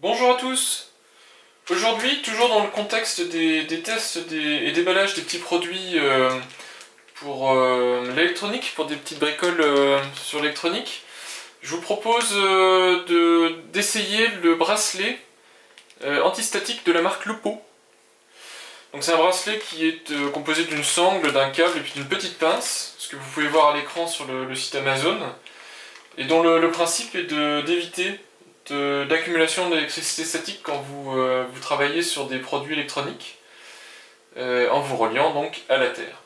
Bonjour à tous. Aujourd'hui, toujours dans le contexte des tests et déballage des petits produits pour l'électronique, pour des petites bricoles sur l'électronique, je vous propose d'essayer le bracelet antistatique de la marque Lupo. Donc c'est un bracelet qui est composé d'une sangle, d'un câble et puis d'une petite pince, ce que vous pouvez voir à l'écran sur le site Amazon, et dont le principe est d'éviter d'accumulation d'électricité statique quand vous travaillez sur des produits électroniques en vous reliant donc à la Terre.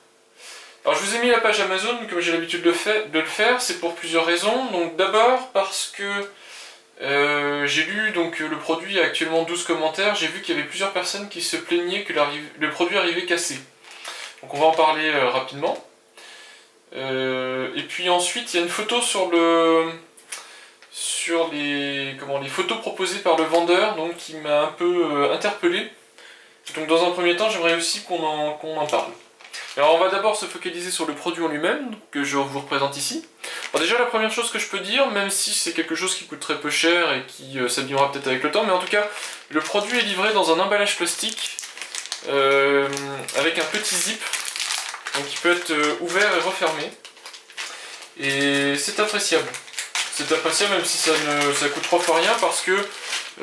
Alors je vous ai mis la page Amazon comme j'ai l'habitude de le faire, c'est pour plusieurs raisons. Donc d'abord parce que j'ai lu donc le produit a actuellement 12 commentaires, j'ai vu qu'il y avait plusieurs personnes qui se plaignaient que le produit arrivait cassé. Donc on va en parler rapidement. Et puis ensuite il y a une photo sur les photos proposées par le vendeur, donc qui m'a un peu interpellé. Donc dans un premier temps, j'aimerais aussi qu'on en parle. Alors on va d'abord se focaliser sur le produit en lui-même, que je vous représente ici. Alors déjà la première chose que je peux dire, même si c'est quelque chose qui coûte très peu cher et qui s'abîmera peut-être avec le temps, mais en tout cas, le produit est livré dans un emballage plastique avec un petit zip, donc qui peut être ouvert et refermé. Et c'est appréciable. C'est appréciable même si ça coûte 3 fois rien parce que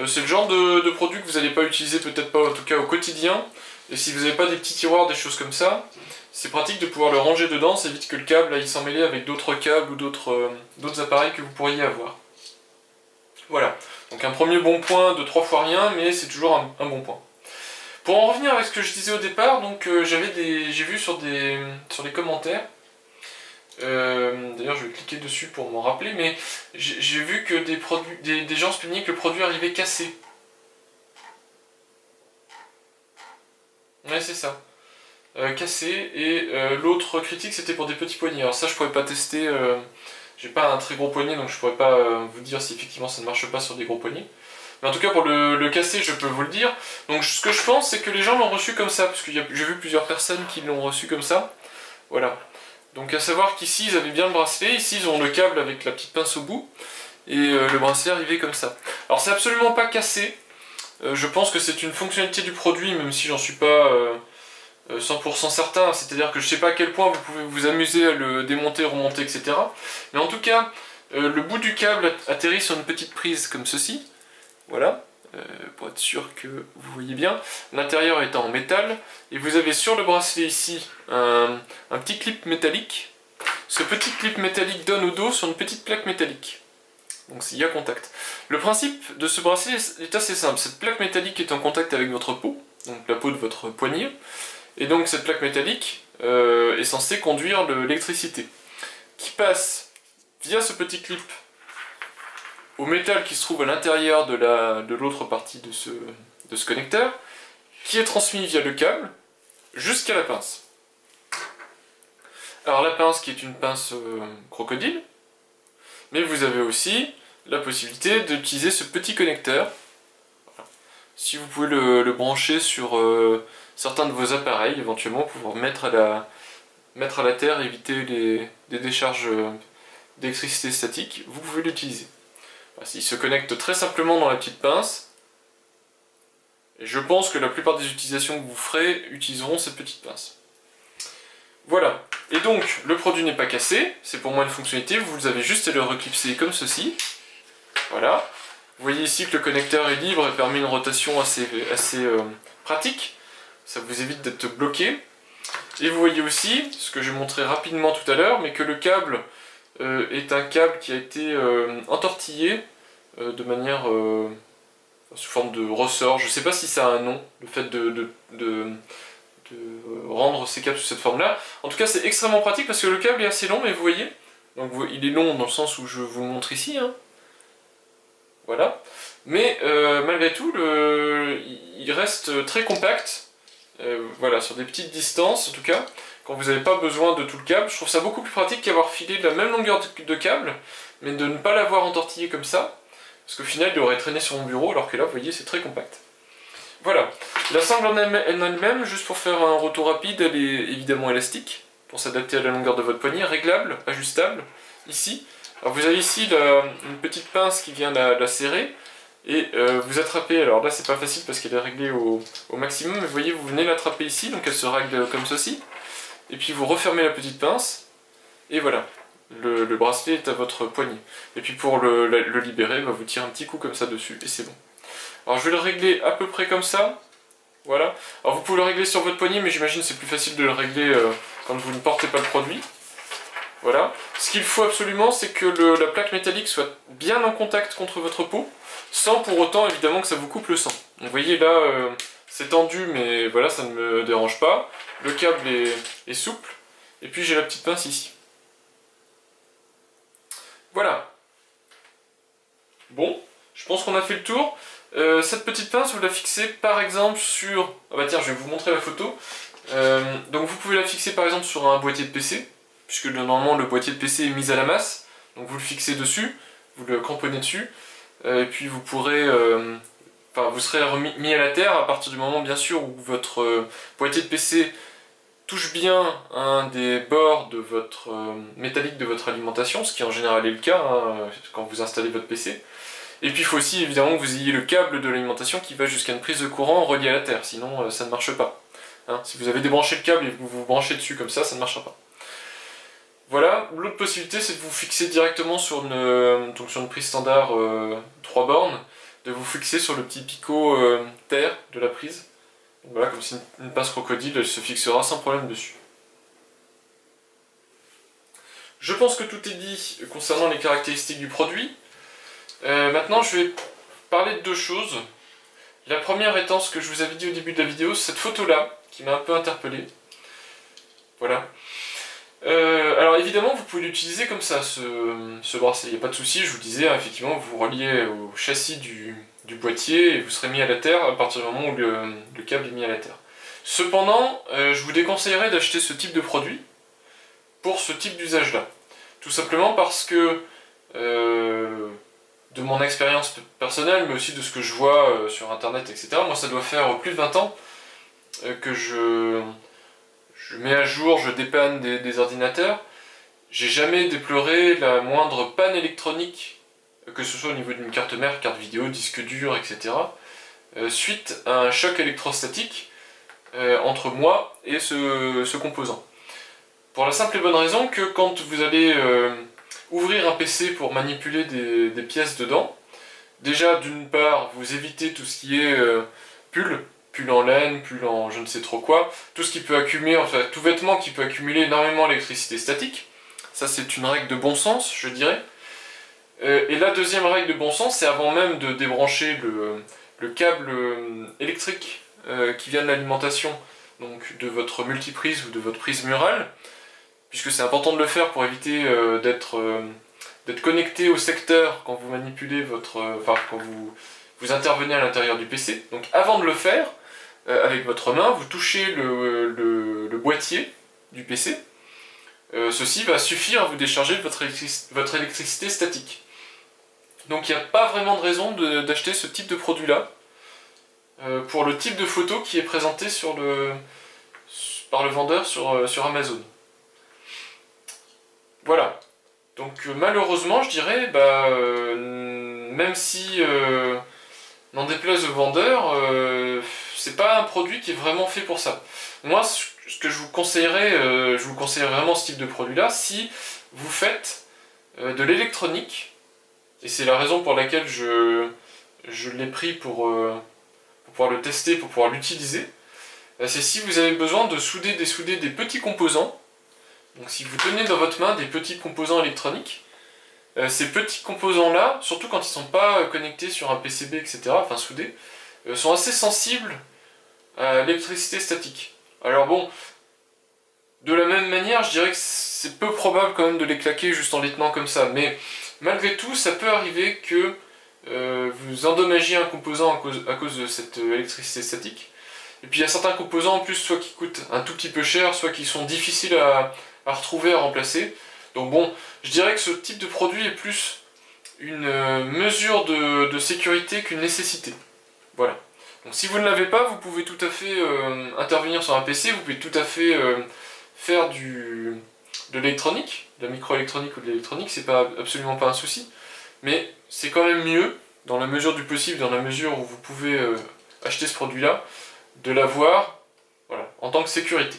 c'est le genre de produit que vous n'allez pas utiliser, peut-être pas en tout cas au quotidien. Et si vous n'avez pas des petits tiroirs, des choses comme ça, c'est pratique de pouvoir le ranger dedans, ça évite que le câble aille s'emmêler avec d'autres câbles ou d'autres appareils que vous pourriez avoir. Voilà, donc un premier bon point de 3 fois rien, mais c'est toujours un bon point. Pour en revenir avec ce que je disais au départ, donc j'ai vu sur les commentaires, d'ailleurs je vais cliquer dessus pour m'en rappeler, mais j'ai vu que des gens se plaignaient que le produit arrivait cassé. Ouais, c'est ça. Cassé, et l'autre critique c'était pour des petits poignets. Alors ça je pourrais pas tester, j'ai pas un très gros poignet donc je pourrais pas vous dire si effectivement ça ne marche pas sur des gros poignets. Mais en tout cas pour le cassé je peux vous le dire. Donc ce que je pense c'est que les gens l'ont reçu comme ça, parce que j'ai vu plusieurs personnes qui l'ont reçu comme ça. Voilà. Donc à savoir qu'ici ils avaient bien le bracelet, ici ils ont le câble avec la petite pince au bout, et le bracelet arrivait comme ça. Alors c'est absolument pas cassé, je pense que c'est une fonctionnalité du produit, même si j'en suis pas 100% certain, c'est-à-dire que je sais pas à quel point vous pouvez vous amuser à le démonter, remonter, etc. Mais en tout cas, le bout du câble atterrit sur une petite prise comme ceci, voilà, pour être sûr que vous voyez bien, l'intérieur étant en métal, et vous avez sur le bracelet ici un petit clip métallique. Ce petit clip métallique donne au dos sur une petite plaque métallique. Donc il y a contact. Le principe de ce bracelet est assez simple. Cette plaque métallique est en contact avec votre peau, donc la peau de votre poignet, et donc cette plaque métallique est censée conduire l'électricité, qui passe via ce petit clip au métal qui se trouve à l'intérieur de l'autre partie de ce connecteur, qui est transmis via le câble jusqu'à la pince. Alors la pince qui est une pince crocodile, mais vous avez aussi la possibilité d'utiliser ce petit connecteur. Voilà. Si vous pouvez le brancher sur certains de vos appareils, éventuellement pour pouvoir mettre à la terre, éviter des décharges d'électricité statique, vous pouvez l'utiliser. Voilà, il se connecte très simplement dans la petite pince, et je pense que la plupart des utilisations que vous ferez utiliseront cette petite pince. Voilà, et donc le produit n'est pas cassé, c'est pour moi une fonctionnalité, vous avez juste à le reclipser comme ceci. Voilà, vous voyez ici que le connecteur est libre et permet une rotation assez pratique, ça vous évite d'être bloqué. Et vous voyez aussi, ce que j'ai montré rapidement tout à l'heure, mais que le câble est un câble qui a été entortillé de manière sous forme de ressort. Je ne sais pas si ça a un nom, le fait de rendre ces câbles sous cette forme-là. En tout cas, c'est extrêmement pratique parce que le câble est assez long, mais vous voyez, donc il est long dans le sens où je vous le montre ici, hein. Voilà. Mais malgré tout, il reste très compact, voilà, sur des petites distances en tout cas, quand vous n'avez pas besoin de tout le câble. Je trouve ça beaucoup plus pratique qu'avoir filé de la même longueur de câble, mais de ne pas l'avoir entortillé comme ça, parce qu'au final il aurait traîné sur mon bureau, alors que là, vous voyez, c'est très compact. Voilà. La sangle en elle-même, juste pour faire un retour rapide, elle est évidemment élastique, pour s'adapter à la longueur de votre poignet, réglable, ajustable, ici. Alors vous avez ici une petite pince qui vient la serrer, et vous attrapez, alors là c'est pas facile parce qu'elle est réglée au maximum, mais vous voyez, vous venez l'attraper ici, donc elle se règle comme ceci, et puis vous refermez la petite pince, et voilà, le bracelet est à votre poignet. Et puis pour le libérer, bah, vous tirez un petit coup comme ça dessus, et c'est bon. Alors je vais le régler à peu près comme ça, voilà. Alors vous pouvez le régler sur votre poignet, mais j'imagine que c'est plus facile de le régler quand vous ne portez pas le produit. Voilà. Ce qu'il faut absolument, c'est que la plaque métallique soit bien en contact contre votre peau, sans pour autant évidemment que ça vous coupe le sang. Donc, vous voyez là, c'est tendu, mais voilà, ça ne me dérange pas. Le câble est souple, et puis j'ai la petite pince ici. Voilà. Bon, je pense qu'on a fait le tour. Cette petite pince, vous la fixez par exemple sur... Ah bah tiens, je vais vous montrer la photo. Donc vous pouvez la fixer par exemple sur un boîtier de PC, puisque normalement le boîtier de PC est mis à la masse. Donc vous le fixez dessus, vous le cramponnez dessus, et puis vous pourrez... Enfin, vous serez mis à la terre à partir du moment bien sûr où votre boîtier de PC touche bien un des bords de votre métallique de votre alimentation, ce qui en général est le cas hein, quand vous installez votre PC. Et puis il faut aussi évidemment que vous ayez le câble de l'alimentation qui va jusqu'à une prise de courant reliée à la terre, sinon ça ne marche pas. Hein, si vous avez débranché le câble et que vous vous branchez dessus comme ça ne marchera pas. Voilà, l'autre possibilité c'est de vous fixer directement sur une prise standard 3 bornes, de vous fixer sur le petit picot terre de la prise. Donc voilà, comme si une pince crocodile elle se fixera sans problème dessus. Je pense que tout est dit concernant les caractéristiques du produit. Maintenant je vais parler de deux choses. La première étant ce que je vous avais dit au début de la vidéo, cette photo là, qui m'a un peu interpellé. Voilà. Alors évidemment vous pouvez l'utiliser comme ça, ce bracelet, il n'y a pas de souci, je vous disais, hein, effectivement vous reliez au châssis du boîtier et vous serez mis à la terre à partir du moment où le câble est mis à la terre. Cependant, je vous déconseillerais d'acheter ce type de produit pour ce type d'usage là. Tout simplement parce que de mon expérience personnelle, mais aussi de ce que je vois sur internet, etc. Moi ça doit faire plus de 20 ans que je mets à jour, je dépanne des ordinateurs. J'ai jamais déploré la moindre panne électronique, que ce soit au niveau d'une carte mère, carte vidéo, disque dur, etc. Suite à un choc électrostatique entre moi et ce composant. Pour la simple et bonne raison que quand vous allez ouvrir un PC pour manipuler des pièces dedans, déjà d'une part vous évitez tout ce qui est pull en laine, pull en je ne sais trop quoi, tout ce qui peut accumuler, enfin tout vêtement qui peut accumuler énormément d'électricité statique. Ça c'est une règle de bon sens, je dirais. Et la deuxième règle de bon sens, c'est avant même de débrancher le câble électrique qui vient de l'alimentation, donc de votre multiprise ou de votre prise murale, puisque c'est important de le faire pour éviter d'être connecté au secteur quand vous manipulez quand vous intervenez à l'intérieur du PC. Donc avant de le faire, avec votre main, vous touchez le boîtier du PC. Ceci va suffire à vous décharger de votre électricité statique. Donc il n'y a pas vraiment de raison d'acheter ce type de produit-là pour le type de photo qui est présenté par le vendeur sur Amazon. Voilà. Donc malheureusement, je dirais, même si, n'en déplaise au vendeur, c'est pas un produit qui est vraiment fait pour ça. Moi, ce que je vous conseillerais vraiment ce type de produit-là, si vous faites de l'électronique, et c'est la raison pour laquelle je l'ai pris pour pouvoir le tester, pour pouvoir l'utiliser, c'est si vous avez besoin de souder, dessouder des petits composants. Donc si vous tenez dans votre main des petits composants électroniques, ces petits composants-là, surtout quand ils ne sont pas connectés sur un PCB, etc., enfin soudés, sont assez sensibles à l'électricité statique. Alors bon, de la même manière, je dirais que c'est peu probable quand même de les claquer juste en les tenant comme ça, mais malgré tout, ça peut arriver que vous endommagiez un composant à cause de cette électricité statique. Et puis il y a certains composants en plus, soit qui coûtent un tout petit peu cher, soit qui sont difficiles à retrouver, à remplacer. Donc bon, je dirais que ce type de produit est plus une mesure de sécurité qu'une nécessité. Voilà. Donc si vous ne l'avez pas, vous pouvez tout à fait intervenir sur un PC, vous pouvez tout à fait faire de l'électronique, de la microélectronique ou de l'électronique, c'est absolument pas un souci. Mais c'est quand même mieux dans la mesure du possible, dans la mesure où vous pouvez acheter ce produit-là, de l'avoir voilà, en tant que sécurité.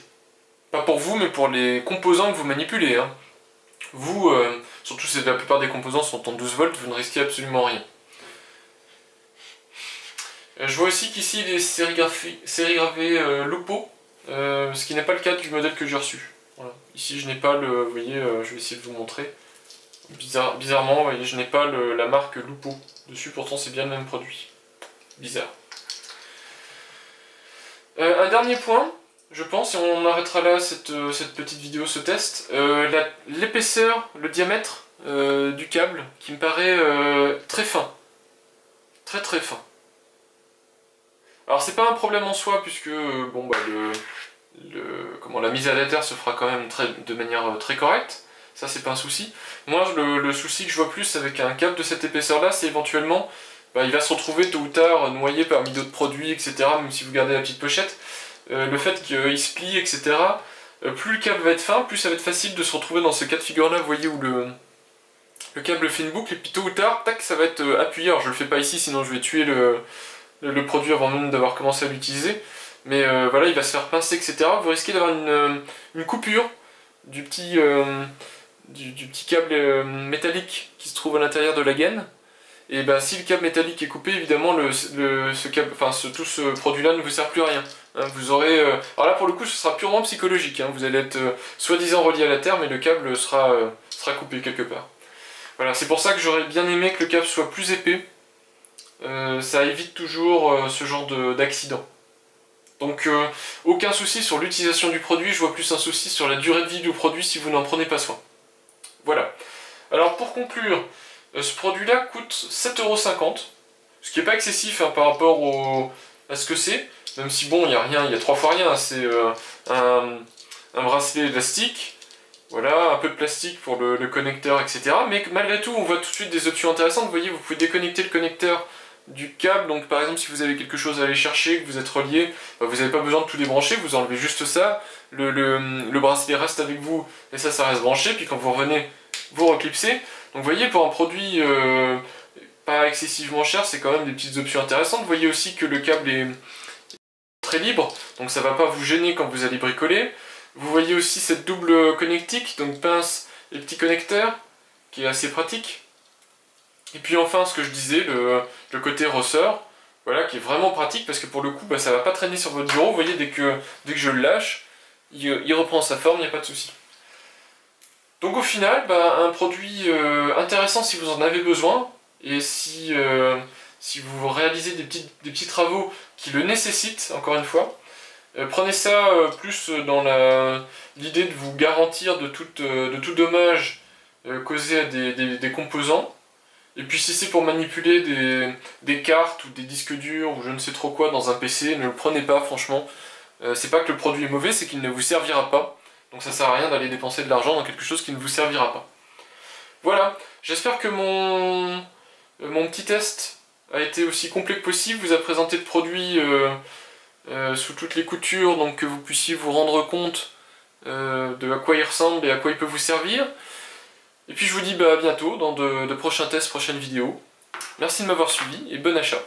Pas pour vous, mais pour les composants que vous manipulez. Hein. Vous, surtout si la plupart des composants sont en 12 volts, vous ne risquez absolument rien. Je vois aussi qu'ici il est sérigravé Lupo, ce qui n'est pas le cas du modèle que j'ai reçu. Voilà. Ici je n'ai pas le... Vous voyez, je vais essayer de vous montrer. Bizarrement, vous voyez, je n'ai pas la marque Lupo dessus, pourtant c'est bien le même produit. Bizarre. Un dernier point, je pense, et on arrêtera là cette petite vidéo, ce test. L'épaisseur, le diamètre du câble, qui me paraît très fin. Très très fin. Alors c'est pas un problème en soi, puisque bon, bah, la mise à la terre se fera quand même de manière très correcte. Ça c'est pas un souci. Moi le souci que je vois plus avec un câble de cette épaisseur là, c'est éventuellement bah, il va se retrouver tôt ou tard noyé parmi d'autres produits, etc. Même si vous gardez la petite pochette. Le fait qu'il se plie, etc. Plus le câble va être fin, plus ça va être facile de se retrouver dans ce cas de figure là, vous voyez, où le câble fait une boucle, et puis tôt ou tard, tac, ça va être appuyé. Alors je le fais pas ici, sinon je vais tuer le produit avant même d'avoir commencé à l'utiliser. Mais voilà, il va se faire pincer, etc. Vous risquez d'avoir une coupure du petit câble métallique qui se trouve à l'intérieur de la gaine. Et ben si le câble métallique est coupé, évidemment tout ce produit-là ne vous sert plus à rien. Hein, vous aurez, alors là pour le coup ce sera purement psychologique. Hein, vous allez être soi-disant relié à la terre, mais le câble sera coupé quelque part. Voilà, c'est pour ça que j'aurais bien aimé que le câble soit plus épais. Ça évite toujours ce genre d'accident. Donc aucun souci sur l'utilisation du produit, je vois plus un souci sur la durée de vie du produit si vous n'en prenez pas soin. Voilà. Alors pour conclure, ce produit-là coûte 7,50 €, ce qui n'est pas excessif hein, par rapport à ce que c'est, même si bon, il y a 3 fois rien, c'est un bracelet élastique, voilà, un peu de plastique pour le connecteur, etc. Mais malgré tout, on voit tout de suite des options intéressantes. Vous voyez, vous pouvez déconnecter le connecteur du câble, donc par exemple si vous avez quelque chose à aller chercher, que vous êtes relié, vous n'avez pas besoin de tout débrancher, vous enlevez juste ça, le bracelet reste avec vous, et ça reste branché, puis quand vous revenez, vous reclipsez. Donc vous voyez, pour un produit pas excessivement cher, c'est quand même des petites options intéressantes. Vous voyez aussi que le câble est très libre, donc ça ne va pas vous gêner quand vous allez bricoler. Vous voyez aussi cette double connectique, donc pince et petit connecteur, qui est assez pratique. Et puis enfin, ce que je disais, le côté ressort, voilà, qui est vraiment pratique, parce que pour le coup, bah, ça ne va pas traîner sur votre bureau. Vous voyez, dès que je le lâche, il reprend sa forme, il n'y a pas de souci. Donc au final, bah, un produit intéressant si vous en avez besoin, et si vous réalisez des petits travaux qui le nécessitent, encore une fois, prenez ça plus dans l'idée de vous garantir de tout dommage causé à des composants. Et puis si c'est pour manipuler des cartes ou des disques durs ou je ne sais trop quoi dans un PC, ne le prenez pas franchement. C'est pas que le produit est mauvais, c'est qu'il ne vous servira pas. Donc ça sert à rien d'aller dépenser de l'argent dans quelque chose qui ne vous servira pas. Voilà, j'espère que mon petit test a été aussi complet que possible, vous a présenté le produit sous toutes les coutures, donc que vous puissiez vous rendre compte de à quoi il ressemble et à quoi il peut vous servir. Et puis je vous dis bah, à bientôt dans de prochains tests, prochaines vidéos. Merci de m'avoir suivi et bon achat.